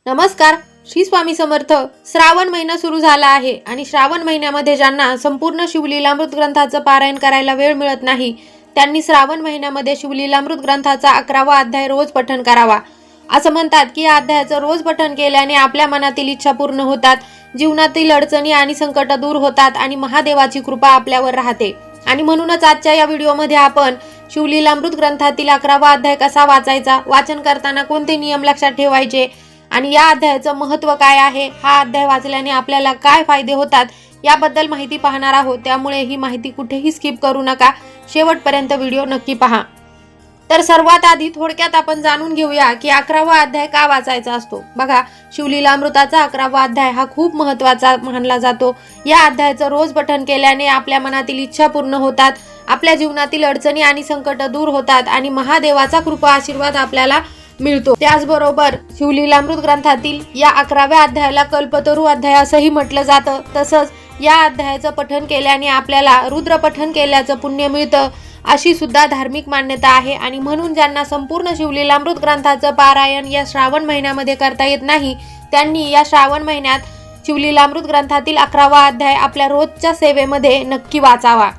नमस्कार. श्री स्वामी समर्थ. श्रावण महिना सुरू झाला आहे आणि श्रावण महिन्यामध्ये ज्यांना संपूर्ण शिवलीलामृत ग्रंथाचं पारायण करायला वेळ मिळत नाही त्यांनी श्रावण महिन्यामध्ये शिवलीलामृत ग्रंथाचा 11वा अध्याय रोज पठण करावा. असं म्हणतात की या अध्यायाचं रोज पठण केल्याने आपल्या मनातील इच्छा पूर्ण होतात, जीवनातील अडचणी आणि संकट दूर होतात आणि महादेवाची कृपा आपल्यावर राहते. आणि म्हणूनच आजच्या या व्हिडिओमध्ये आपण शिवलीलामृत ग्रंथातील 11वा अध्याय कसा वाचायचा, वाचन करताना कोणते नियम लक्षात ठेवायचे आणि या अध्यायाचं महत्त्व काय आहे, हा अध्याय वाचल्याने आपल्याला काय फायदे होतात याबद्दल माहिती पाहणार आहोत. त्यामुळे ही माहिती कुठेही स्किप करू नका, शेवटपर्यंत व्हिडिओ नक्की पहा. तर सर्वात आधी थोडक्यात आपण जाणून घेऊया की 11वा अध्याय का वाचायचा असतो. बघा, शिवलीलामृताचा 11वा अध्याय हा खूप महत्त्वाचा मानला जातो. या अध्यायाचं रोज पठण केल्याने आपल्या मनातील इच्छा पूर्ण होतात, आपल्या जीवनातील अडचणी आणि संकट दूर होतात आणि महादेवाचा कृपा आशीर्वाद आपल्याला मिळतो. त्याचबरोबर शिवलीलामृत ग्रंथातील या 11व्या अध्यायाला कल्पतरू अध्याय असंही म्हटलं जातं. तसंच या अध्यायाचं पठण केल्याने आपल्याला रुद्र पठण केल्याचं पुण्य मिळतं अशी सुद्धा धार्मिक मान्यता आहे. आणि म्हणून ज्यांना संपूर्ण शिवलीलामृत ग्रंथाचं पारायण या श्रावण महिन्यामध्ये करता येत नाही त्यांनी या श्रावण महिन्यात शिवलीलामृत ग्रंथातील 11वा अध्याय आपल्या रोजच्या सेवेमध्ये नक्की वाचावा.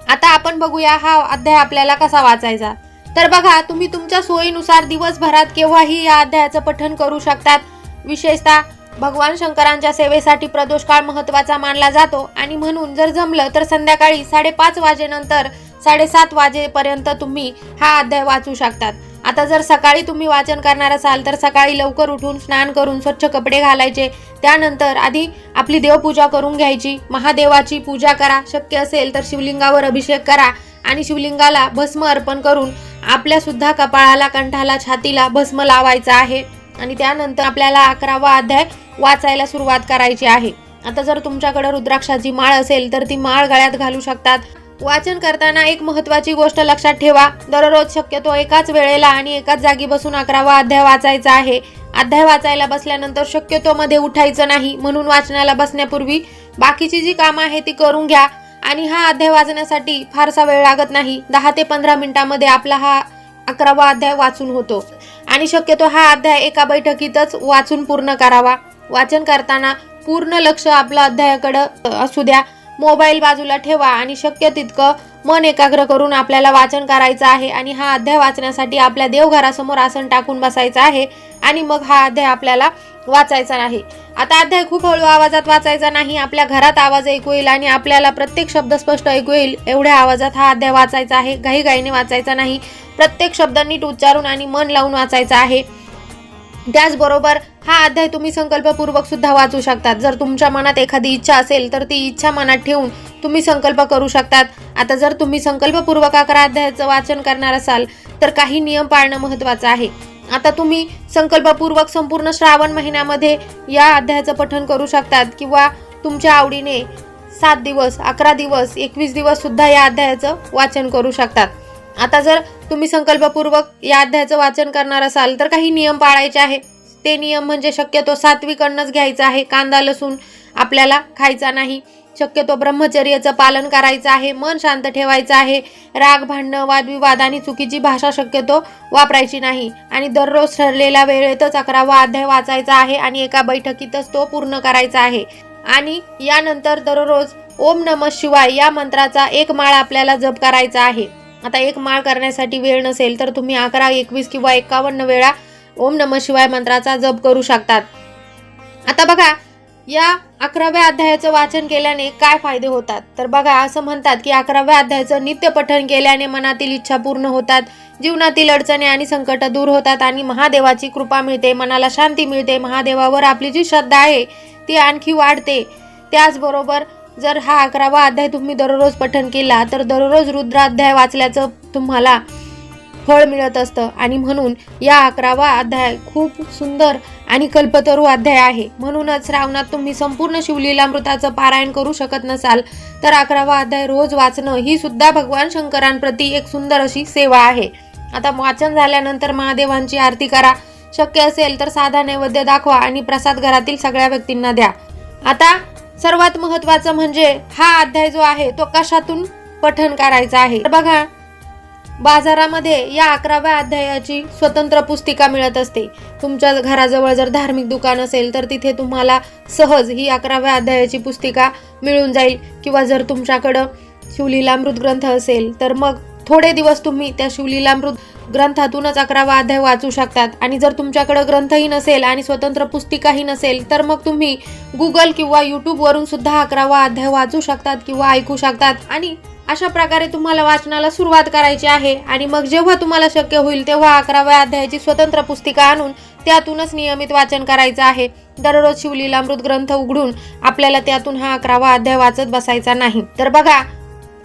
आता आपण बघूया हा अध्याय आपल्याला कसा वाचायचा. तर बघा, तुम्ही तुमच्या सोयीनुसार दिवसभरात केव्हाही या अध्यायाचं पठण करू शकतात. विशेषतः भगवान शंकरांच्या सेवेसाठी प्रदोष काळ महत्त्वाचा मानला जातो आणि म्हणून जर जमलं तर संध्याकाळी 5:30 वाजेनंतर 7:30 वाजेपर्यंत तुम्ही हा अध्याय वाचू शकतात. आता जर सकाळी तुम्ही वाचन करणार असाल तर सकाळी लवकर उठून स्नान करून स्वच्छ कपडे घालायचे. त्यानंतर आधी आपली देवपूजा करून घ्यायची, महादेवाची पूजा करा, शक्य असेल तर शिवलिंगावर अभिषेक करा आणि शिवलिंगाला भस्म अर्पण करून आपल्या सुद्धा कपाळाला, कंठाला, छातीला भस्म लावायचं आहे. आणि त्यानंतर आपल्याला 11वा अध्याय वाचायला सुरुवात करायची आहे. आता जर तुमच्याकडे रुद्राक्षाची माळ असेल तर ती माळ गळ्यात घालू शकतात. वाचन करताना एक महत्त्वाची गोष्ट लक्षात ठेवा, दररोज शक्यतो एकाच वेळेला आणि एकाच जागी बसून 11वा अध्याय वाचायचा आहे. अध्याय वाचायला बसल्यानंतर शक्यतो मध्ये उठायचं नाही. म्हणून वाचनाला बसण्यापूर्वी बाकीची जी कामं आहे ती करून घ्या. आणि हा अध्याय वाचण्यासाठी फारसा वेळ लागत नाही. 10 ते 15 मिनिटांमध्ये आपला हा 11वा अध्याय वाचून होतो. आणि शक्यतो हा अध्याय एका बैठकीतच वाचून पूर्ण करावा. वाचन करताना पूर्ण लक्ष आपलं अध्यायाकडे असू द्या, मोबाईल बाजूला ठेवा आणि शक्य तितकं मन एकाग्र करून आपल्याला वाचन करायचं आहे. आणि हा अध्याय वाचण्यासाठी आपल्या देवघरासमोर आसन टाकून बसायचं आहे आणि मग हा अध्याय आपल्याला वाचायचा आहे. आता अध्याय खूप हळू आवाजात वाचायचा नाही, आपल्या घरात आवाज ऐकू येईल आणि आपल्याला प्रत्येक शब्द स्पष्ट ऐकू येईल एवढ्या आवाजात हा अध्याय वाचायचा आहे. घाईघाईने वाचायचा नाही, प्रत्येक शब्द नीट उच्चारून आणि मन लावून वाचायचा आहे. त्याचबरोबर हा अध्याय तुम्ही संकल्पपूर्वक सुद्धा वाचू शकतात. जर तुमच्या मनात एखादी इच्छा असेल तर ती इच्छा मनात ठेवून तुम्ही संकल्प करू शकतात. आता जर तुम्ही संकल्पपूर्वक 11 अध्यायाचं वाचन करणार असाल तर काही नियम पाळणं महत्त्वाचं आहे. आता तुम्ही संकल्पपूर्वक संपूर्ण श्रावण महिन्यामध्ये या अध्यायाचं पठण करू शकतात किंवा तुमच्या आवडीने 7 दिवस, 11 दिवस, 21 दिवस सुद्धा या अध्यायाचं वाचन करू शकतात. आता जर तुम्ही संकल्पपूर्वक या अध्यायाचं वाचन करणार असाल तर काही नियम पाळायचे आहे. ते नियम म्हणजे शक्यतो सात्विक अन्नच घ्यायचं आहे, कांदा लसूण आपल्याला खायचा नाही. शक्यतो ब्रह्मचर्याचं पालन करायचं आहे, मन शांत ठेवायचं आहे, राग, भांडणं, वादविवाद आणि चुकीची भाषा शक्यतो वापरायची नाही. आणि दररोज ठरलेल्या वेळेतच 11वा अध्याय वाचायचा आहे आणि एका बैठकीतच तो पूर्ण करायचा आहे. आणि यानंतर दररोज ओम नमः शिवाय या मंत्राचा 1 माळ आपल्याला जप करायचा आहे. आता 1 माळ करण्यासाठी वेळ नसेल तर तुम्ही 11, 21 किंवा 51 वेळा ओम नमः शिवाय मंत्राचा जप करू शकतात. आता बघा, या 11व्या अध्यायाचं वाचन केल्याने काय फायदे होतात. तर बघा, असं म्हणतात की 11व्या अध्यायाचं नित्य पठण केल्याने मनातील इच्छा पूर्ण होतात, जीवनातील अडचणी आणि संकट दूर होतात आणि महादेवाची कृपा मिळते, मनाला शांती मिळते, महादेवावर आपली जी श्रद्धा आहे ती आणखी वाढते. त्याचबरोबर जर हा 11वा अध्याय तुम्ही दररोज पठण केला तर दररोज रुद्राध्याय वाचल्याचं तुम्हाला फळ मिळत असतं. आणि म्हणून या 11वा अध्याय खूप सुंदर आणि कल्पतरू अध्याय आहे. म्हणूनच श्रावणात तुम्ही संपूर्ण शिवलीलामृताचं पारायण करू शकत नसाल तर 11वा अध्याय रोज वाचणं ही सुद्धा भगवान शंकरांप्रती एक सुंदर अशी सेवा आहे. आता वाचन झाल्यानंतर महादेवांची आरती करा, शक्य असेल तर साधा नैवेद्य दाखवा आणि प्रसाद घरातील सगळ्या व्यक्तींना द्या. आता सर्वात महत्त्वाचं म्हणजे हा अध्याय जो आहे तो कशातून पठण करायचा आहे. तर बघा, बाजारामध्ये या 11व्या अध्यायाची स्वतंत्र पुस्तिका मिळत असते. तुमच्या घराजवळ जर धार्मिक दुकान असेल तर तिथे तुम्हाला सहज ही 11व्या अध्यायाची पुस्तिका मिळून जाईल. किंवा जर तुमच्याकडं शिवलीलामृत ग्रंथ असेल तर मग थोडे दिवस तुम्ही त्या शिवलीलामृत ग्रंथातूनच 11वा अध्याय वाचू शकतात. आणि जर तुमच्याकडे ग्रंथही नसेल आणि स्वतंत्र पुस्तिकाही नसेल तर मग तुम्ही गुगल किंवा यूट्यूबवरून सुद्धा 11वा अध्याय वाचू शकतात किंवा ऐकू शकतात. आणि अशा प्रकारे तुम्हाला वाचनाला सुरुवात करायची आहे. आणि मग जेव्हा तुम्हाला शक्य होईल तेव्हा 11व्या अध्यायाची स्वतंत्र पुस्तिका आणून त्यातूनच नियमित वाचन करायचं आहे. दररोज शिवलीलामृत ग्रंथ उघडून आपल्याला त्यातून हा 11वा अध्याय वाचत बसायचा नाही. तर बघा,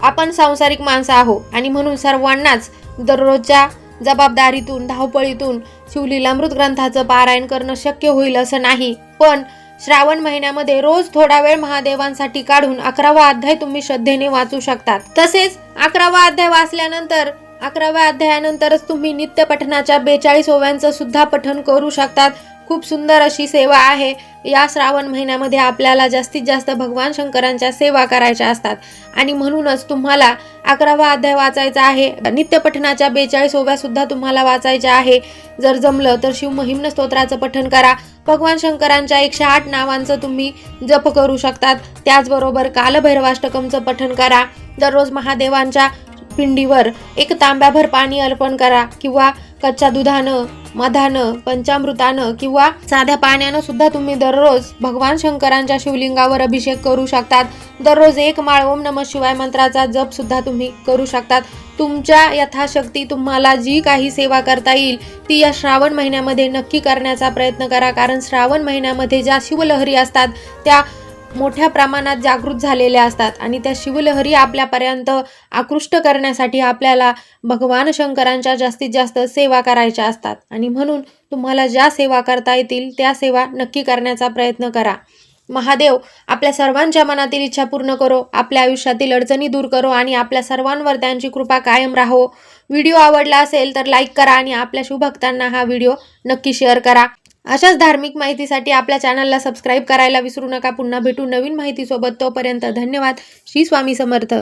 आपण सांसारिक माणसं आहोत आणि म्हणून सर्वांनाच दररोजच्या जबाबदारीतून धावपळीतून शिवलीलामृत ग्रंथाचं पारायण करणं शक्य होईल असं नाही. पण श्रावण महिन्यामध्ये रोज थोडा वेळ महादेवांसाठी काढून 11वा अध्याय तुम्ही श्रद्धेने वाचू शकतात. तसेच 11वा अध्याय वाचल्यानंतर 11व्या अध्यायानंतरच तुम्ही नित्य पठणाच्या 42 ओव्यांचं सुद्धा पठण करू शकतात. खूप सुंदर अशी सेवा आहे. या श्रावण महिन्यामध्ये आपल्याला जास्तीत जास्त भगवान शंकरांच्या सेवा करायच्या असतात आणि म्हणूनच तुम्हाला 11वा अध्याय वाचायचा आहे. नित्य पठणाच्या 42 ओव्या सुद्धा तुम्हाला वाचायच्या आहे. जर जमलं तर शिवमहिम्न स्तोत्राचं पठण करा. भगवान शंकरांच्या 108 नावांचं तुम्ही जप करू शकतात. त्याचबरोबर कालभैरवाष्टकमचं पठण करा. दररोज महादेवांच्या पिंडीवर 1 तांब्याभर पाणी अर्पण करा किंवा कच्च्या दुधानं, मधानं, पंचामृतानं किंवा साध्या पाण्यानं सुद्धा तुम्ही दररोज भगवान शंकरांच्या शिवलिंगावर अभिषेक करू शकतात. दररोज 1 माळ ओम नमः शिवाय मंत्राचा जप सुद्धा तुम्ही करू शकतात. तुमच्या यथाशक्ती तुम्हाला जी काही सेवा करता येईल ती या श्रावण महिन्यामध्ये नक्की करण्याचा प्रयत्न करा. कारण श्रावण महिन्यामध्ये ज्या शिवलहरी असतात त्या मोठ्या प्रमाणात जागृत झालेल्या असतात आणि त्या शिवलहरी आपल्यापर्यंत आकृष्ट करण्यासाठी आपल्याला भगवान शंकरांच्या जास्तीत जास्त सेवा करायच्या असतात. आणि म्हणून तुम्हाला ज्या सेवा करता येतील त्या सेवा नक्की करण्याचा प्रयत्न करा. महादेव आपल्या सर्वांच्या मनातील इच्छा पूर्ण करो, आपल्या आयुष्यातील अडचणी दूर करो आणि आपल्या सर्वांवर त्यांची कृपा कायम राहो. व्हिडिओ आवडला असेल तर लाईक करा आणि आपल्या शिवभक्तांना हा व्हिडिओ नक्की शेअर करा. अशाच धार्मिक माहितीसाठी आपल्या चॅनलला सबस्क्राईब करायला विसरू नका. पुन्हा भेटू नवीन माहितीसोबत. तोपर्यंत धन्यवाद. श्री स्वामी समर्थ.